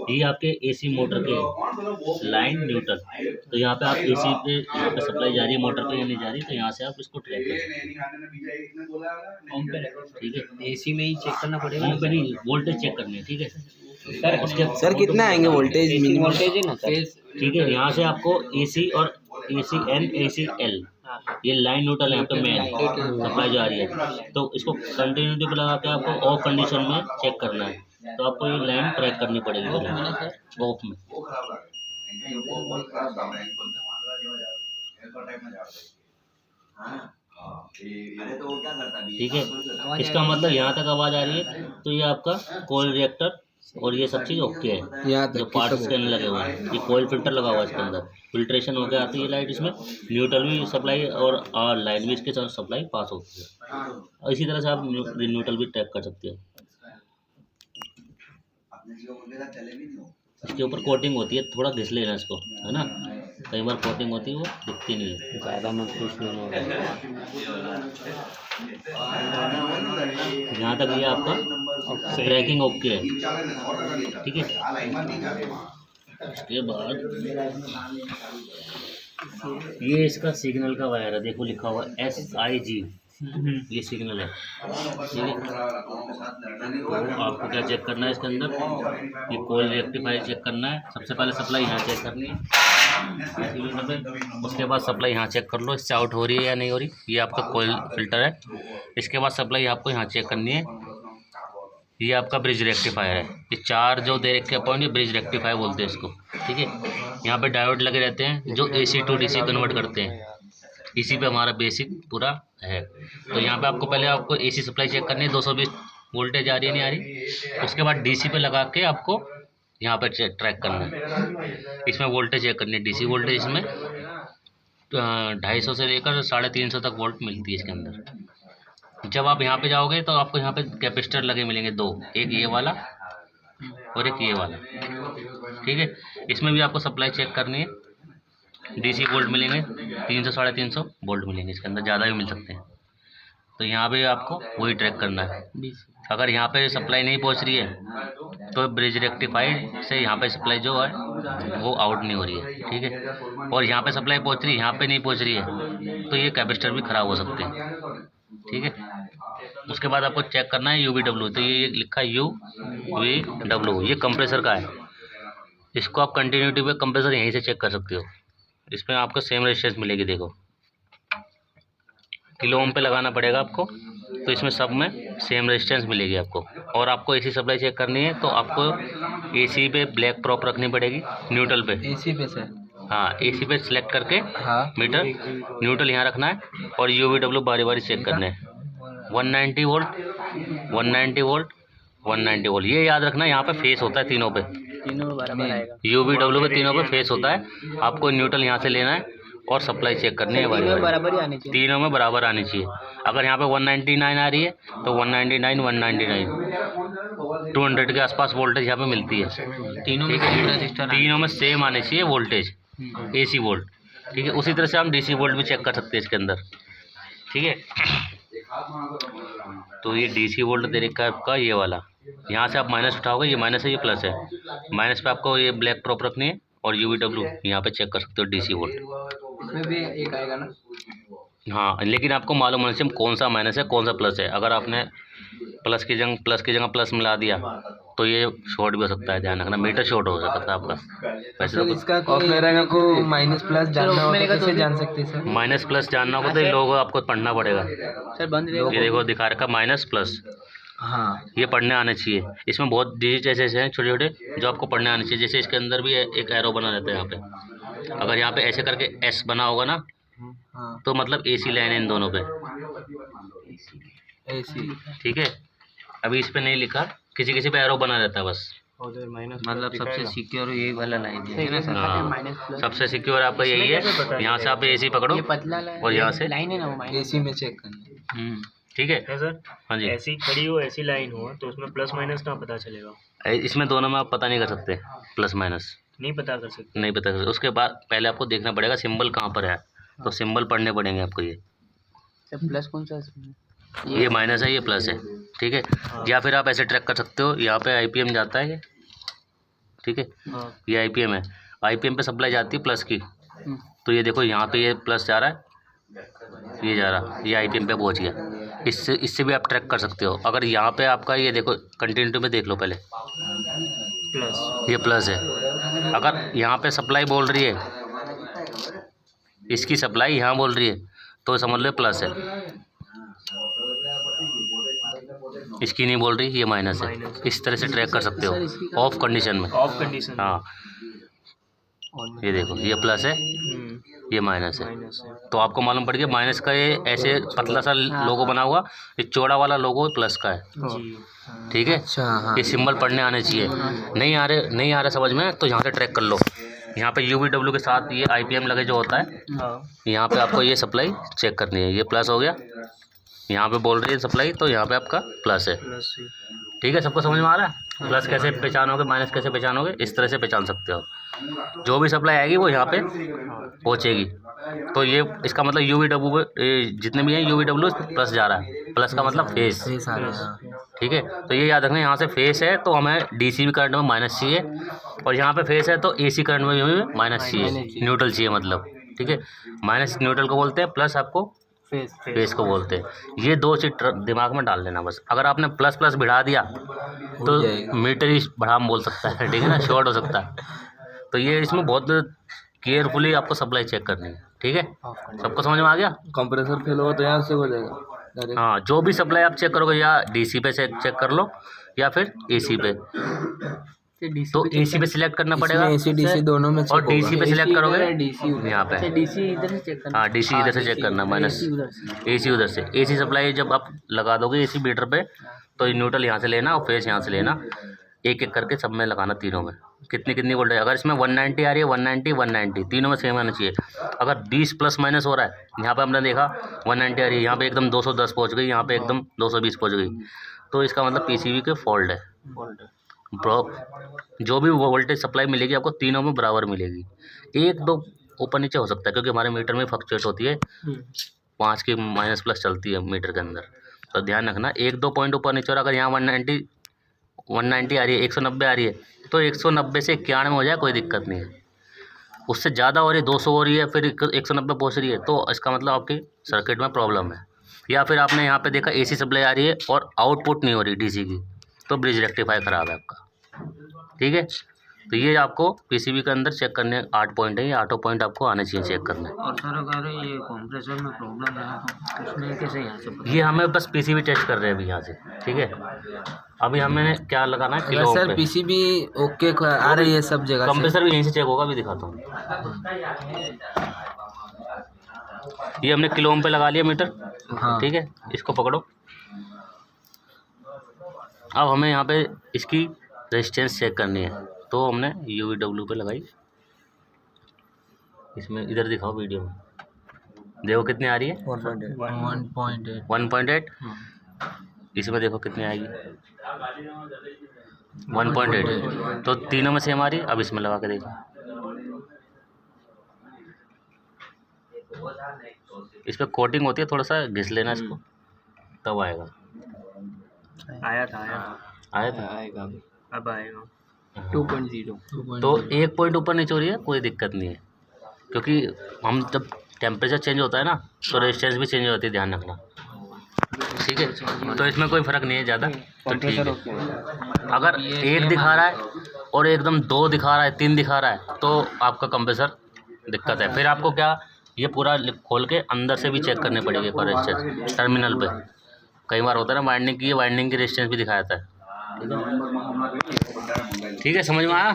ये आपके AC motor के लाइन न्यूट्रल। तो यहाँ पे आप एसी पे, यहाँ पे सप्लाई जा रही है मोटर पे या नहीं जा रही, तो यहाँ से आप इसको ट्रैक कर सकते हैं। ठीक है, एसी में ही चेक करना पड़ेगा। होम पे नहीं, वोल्टेज चेक करने हैं। ठीक है सर, उसके सर कितना आएंगे वोल्टेज? एसी मिनिमम वोल्टेज है ना सर। ठीक है, यहाँ से आपको एसी और एसी एन एसी एल, ये लाइन न्यूट्रल यहाँ पे मेन सप्लाई जा रही है। तो इसको कंटिन्यूटी पे लगा के आपको ऑफ कंडीशन में चेक करना है। तो आपको ये लाइन ट्रैक करनी पड़ेगी ऑफ में। ठीक है, इसका मतलब यहाँ तक आवाज़ आ रही है तो ये आपका कोयल रिएक्टर और ये सब चीज़ ओके है। जो पार्ट्स के अंदर लगे हुए हैं, ये कोयल फिल्टर लगा हुआ है इसके अंदर, फिल्ट्रेशन होकर आती है लाइट इसमें, न्यूट्रल भी सप्लाई और लाइन भी इसके साथ सप्लाई पास होती है। और इसी तरह से आप न्यूट्रल भी ट्रैक कर सकते हो। इसके ऊपर कोटिंग होती है, थोड़ा घिस लेना इसको, है ना। कई बार कोटिंग होती है वो दिखती नहीं है, ज़्यादा महसूस नहीं होगा। यहाँ तक ये आपका ट्रैकिंग ओके है। ठीक है, इसके बाद ये इसका सिग्नल का वायर है, देखो लिखा हुआ SIG, ये सिग्नल है। ठीक है, तो आपको क्या चेक करना है इसके अंदर, ये कोयल रेक्टिफायर चेक करना है। सबसे पहले सप्लाई यहाँ चेक करनी है, उसके बाद सप्लाई यहाँ चेक कर लो इससे आउट हो रही है या नहीं हो रही। ये आपका कोयल फिल्टर है। इसके बाद सप्लाई आपको यहाँ चेक करनी है। ये आपका ब्रिज रेक्टिफायर है। ये चार जो दे रखे पॉइंट, ये ब्रिज रेक्टिफायर बोलते हैं इसको। ठीक है, यहाँ पे डायोड लगे रहते हैं जो AC टू DC कन्वर्ट करते हैं। इसी पे हमारा बेसिक पूरा है। तो यहाँ पे आपको पहले आपको AC सप्लाई चेक करनी है, 220 वोल्टेज आ रही है नहीं आ रही। उसके बाद DC पे लगा के आपको यहाँ पर ट्रैक करना है। इसमें वोल्टेज चेक करनी है, DC वोल्टेज इसमें 250 से लेकर 350 तक वोल्ट मिलती है इसके अंदर। जब आप यहाँ पे जाओगे तो आपको यहाँ पे कैपेसिटर लगे मिलेंगे दो, एक ये वाला और एक ये वाला। ठीक है, इसमें भी आपको सप्लाई चेक करनी है। DC वोल्ट मिलेंगे 300 350 वोल्ट मिलेंगे इसके अंदर, ज़्यादा भी मिल सकते हैं। तो यहाँ पे आपको वही ट्रैक करना है। अगर यहाँ पे सप्लाई नहीं पहुँच रही है तो ब्रिज रेक्टिफायर से यहाँ पे सप्लाई जो है वो आउट नहीं हो रही है। ठीक है, और यहाँ पे सप्लाई पहुँच रही है, यहाँ पे नहीं पहुँच रही है, तो ये कैपेसिटर भी ख़राब हो सकते हैं। ठीक है, उसके बाद आपको चेक करना है UVW। तो ये लिखा है UVW, ये कंप्रेसर का है। इसको आप कंटिन्यूटी पे कंप्रेसर यहीं से चेक कर सकते हो। इसमें आपको सेम रेजिस्टेंस मिलेगी, देखो किलो ओम पे लगाना पड़ेगा आपको, तो इसमें सब में सेम रेजिस्टेंस मिलेगी आपको। और आपको AC सप्लाई चेक करनी है तो आपको AC पे ब्लैक प्रॉप रखनी पड़ेगी, न्यूट्रल पे। AC पे सर? हाँ, AC पे सिलेक्ट करके मीटर न्यूट्रल यहाँ रखना है और UVW बारी बारी चेक करने हैं। 190 वोल्ट 190 वोल्ट 190 वोल्ट, ये याद रखना। यहाँ पे फेस होता है तीनों पे, UVW पे तीनों पे फेस होता है। आपको न्यूट्रल यहाँ से लेना है और सप्लाई चेक करनी है बारी बारी, तीनों में बराबर आनी चाहिए। अगर यहाँ पे 199 आ रही है तो 199 199 200 के आसपास वोल्टेज यहाँ पे मिलती है। तीनों में सेम आनी चाहिए वोल्टेज, AC वोल्ट। ठीक है, उसी तरह से हम DC वोल्ट भी चेक कर सकते हैं इसके अंदर। ठीक है, तो ये DC वोल्ट दे रखा है आपका, ये वाला। यहाँ से आप माइनस उठाओगे, ये माइनस है ये प्लस है। माइनस पे आपको ये ब्लैक प्रॉप रखनी है और UVW यहाँ पे चेक कर सकते हो DC वोल्ट। इसमें भी एक आएगा ना? हाँ, लेकिन आपको मालूम होना चाहिए कौन सा माइनस है कौन सा प्लस है। अगर आपने प्लस की जगह प्लस मिला दिया तो ये शॉर्ट भी हो सकता है, ध्यान रखना, मीटर शॉर्ट हो सकता है आपका। वैसे तो इसका ऑफ को माइनस प्लस जानना होगा तो कैसे जान सकते हैं सर? माइनस प्लस जानना होगा तो लोगो आपको पढ़ना पड़ेगा सर। ये देखो दिखा रखा माइनस प्लस, हाँ, ये पढ़ने आने चाहिए। इसमें बहुत डिजिट ऐसे हैं छोटे छोटे जो आपको पढ़ने आने चाहिए। जैसे इसके अंदर भी एक एरो बना रहता है यहाँ पे, अगर यहाँ पे ऐसे करके S बना होगा ना, तो मतलब AC लाइन है इन दोनों पे, AC। ठीक है, अभी इस पे नहीं लिखा, किसी किसी पे एरो बना रहता है बस। मतलब सबसे सिक्योर यही वाला लाइन है ना सर? हाँ, सबसे सिक्योर आपका यही है। यहाँ से आप AC पकड़ो और यहाँ से AC में चेक करना। ठीक है सर। हाँ जी, ऐसी खड़ी हो ऐसी लाइन हो तो उसमें प्लस माइनस कहाँ पता चलेगा? इसमें दोनों में आप पता नहीं कर सकते, प्लस माइनस नहीं पता कर सकते। नहीं पता कर सकते। उसके बाद पहले आपको देखना पड़ेगा सिंबल कहाँ पर है, तो सिंबल पढ़ने पड़ेंगे आपको। ये प्लस कौन सा है? ये माइनस है, ये प्लस है। ठीक है, या फिर आप ऐसे ट्रैक कर सकते हो, यहाँ पे IPM जाता है, ठीक है। हाँ। ये आईपीएम है, आईपीएम पे सप्लाई जाती है प्लस की, तो ये देखो यहाँ पे ये प्लस जा रहा है, ये जा रहा, ये आईपीएम पे पहुँच गया। इससे भी आप ट्रैक कर सकते हो। अगर यहाँ पे आपका ये देखो कंटिन्यूटी में देख लो पहले, प्लस, ये प्लस है। अगर यहाँ पे सप्लाई बोल रही है, इसकी सप्लाई यहाँ बोल रही है, तो समझ लो प्लस है। इसकी नहीं बोल रही, ये माइनस है। इस तरह से ट्रैक कर सकते हो ऑफ कंडीशन में। Of condition. हाँ, ये देखो ये प्लस है, ये माइनस है। तो आपको मालूम पड़ गया माइनस का ये ऐसे पतला सा लोगो बना हुआ, ये चौड़ा वाला लोगो प्लस का है। जी। ठीक है। अच्छा, हाँ। ये सिंबल पढ़ने आने चाहिए। नहीं आ रहे समझ में, तो यहाँ से ट्रैक कर लो। यहाँ पे UVW के साथ ये IPM लगे जो होता है, हाँ। यहाँ पे आपको ये सप्लाई चेक करनी है। ये प्लस हो गया, यहाँ पे बोल रही है सप्लाई, तो यहाँ पे आपका प्लस है। प्लस। ठीक है, सबको समझ में आ रहा है? प्लस कैसे पहचानोगे, माइनस कैसे पहचानोगे, इस तरह से पहचान सकते हो। जो भी सप्लाई आएगी वो यहाँ पे पहुँचेगी। तो ये इसका मतलब UVW जितने भी हैं UVW प्लस जा रहा है। प्लस का मतलब फेस। फेस आ रहा है। ठीक है, तो ये याद रखना, यहाँ से फेस है तो हमें DC करंट में माइनस चाहिए, और यहाँ पे फेस है तो AC करंट में भी माइनस चाहिए, न्यूट्रल चाहिए मतलब। ठीक है, माइनस न्यूट्रल को बोलते हैं, प्लस आपको फेस को बोलते हैं। ये दो चीज दिमाग में डाल लेना बस। अगर आपने प्लस प्लस बढ़ा दिया तो मीटर ही बढ़ाम बोल सकता है, ठीक है ना, शॉर्ट हो सकता है। तो ये इसमें बहुत केयरफुली आपको सप्लाई चेक करनी है। ठीक है, सबको समझ में आ गया? कंप्रेसर फेल हुआ तो यहाँ से हो जाएगा। हाँ, जो भी सप्लाई आप चेक करोगे, या DC पे चेक कर लो या फिर AC पे। तो AC पे सिलेक्ट करना पड़ेगा, AC DC दोनों में और DC पे सिलेक्ट करोगे यहाँ पे। DC इधर से चेक करना। हाँ, DC इधर से चेक करना, माइनस AC उधर से। AC सप्लाई जब आप लगा दोगे AC मीटर पे, तो ये न्यूट्रल यहाँ से लेना और फेस यहाँ से लेना, एक एक करके सब में लगाना, तीनों में कितनी वोल्टेज। अगर इसमें 190 आ रही है, 190 तीनों में सेम आना चाहिए। अगर 20 प्लस माइनस हो रहा है, यहाँ पे हमने देखा 190 आ रही है, यहाँ पे एकदम 210 पहुँच गई, यहाँ पे एकदम 220 पहुँच गई, तो इसका मतलब PCB के फॉल्ट है। जो भी वोल्टेज सप्लाई मिलेगी आपको, तीनों में बराबर मिलेगी। एक दो ऊपर नीचे हो सकता है, क्योंकि हमारे मीटर में फ्लक्चुएट होती है, 5 की माइनस प्लस चलती है मीटर के अंदर। तो ध्यान रखना, एक दो पॉइंट ऊपर नीचे, और अगर यहाँ 190 आ रही है, 190 आ रही है, तो 190 से 91 हो जाए, कोई दिक्कत नहीं है। उससे ज़्यादा हो रही है, 200 हो रही है, फिर 190 पहुँच रही है, तो इसका मतलब आपकी सर्किट में प्रॉब्लम है। या फिर आपने यहाँ पे देखा AC सप्लाई आ रही है और आउटपुट नहीं हो रही DC की, तो ब्रिज रेक्टिफायर ख़राब है आपका। ठीक है, तो ये आपको PCB के अंदर चेक करने 8 पॉइंट है, ये 8 पॉइंट आपको आने चाहिए चेक करने। और सर अगर ये कंप्रेसर में प्रॉब्लम है तो उसमें कैसे यहाँ से पता? ये हमें बस PCB टेस्ट कर रहे हैं अभी यहाँ से। ठीक है, अभी हमें क्या लगाना है, किलो सर पे। PCB ओके आ रही है सब जगह से। कंप्रेसर भी यहीं से चेक होगा, अभी दिखाता हूँ। ये हमने किलो ओम पे लगा लिया मीटर। हाँ। ठीक है, इसको पकड़ो। अब हमें यहाँ पे इसकी रेजिस्टेंस चेक करनी है, तो हमने UVW पे लगाई। इसमें इधर दिखाओ वीडियो में, देखो कितनी आ रही है, 1.8। 1.8। इसमें देखो कितनी आएगी, 1.8। तो तीनों में सेम आ रही है। अब इसमें लगा के देखो, इस पर कोटिंग होती है, थोड़ा सा घिस लेना इसको, तब आएगा। आया था आएगा अब आएगा 2.0। तो एक पॉइंट ऊपर नीचे हो रही है, कोई दिक्कत नहीं है, क्योंकि हम जब टेम्परेचर चेंज होता है ना, तो रेजिस्टेंस भी चेंज होती है, ध्यान रखना। ठीक है, तो इसमें कोई फ़र्क नहीं है ज़्यादा, तो ठीक है। अगर एक दिखा रहा है और एकदम 2 दिखा रहा है, 3 दिखा रहा है, तो आपका कंप्रेसर दिक्कत है। फिर आपको क्या, ये पूरा खोल के अंदर से भी चेक करने पड़ेगी एक बार रेजिस्टेंस टर्मिनल पे। कई बार होता है ना, वाइंडिंग की रेजिस्टेंस भी दिखाया जाता है। ठीक है, समझ में आया?